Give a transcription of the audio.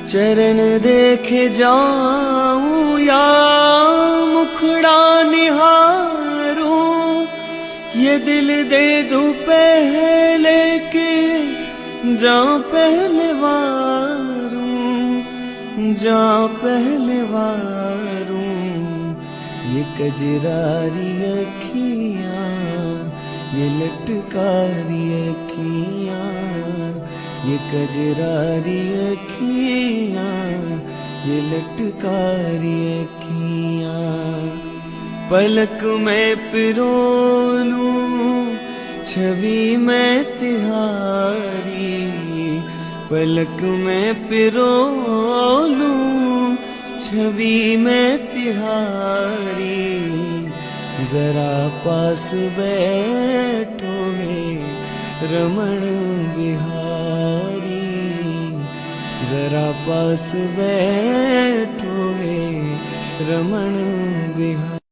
चरण देखे जाऊं या मुखड़ा निहारूं, ये दिल दे दूं पहले के जाऊं पहले वारूं, जाऊं पहले वारूं। ये कजरारी अखियां, ये लटकारी अखियां, ये कजरारी अखियां, ये लटकारी अखियां। पलक में पिरो लूं छवि में तिहारी, पलक में पिरो लूं छवि में तिहारी। जरा पास बैठो हे रमण बिहारी, जरा पास बैठो हे रमण बिहारी।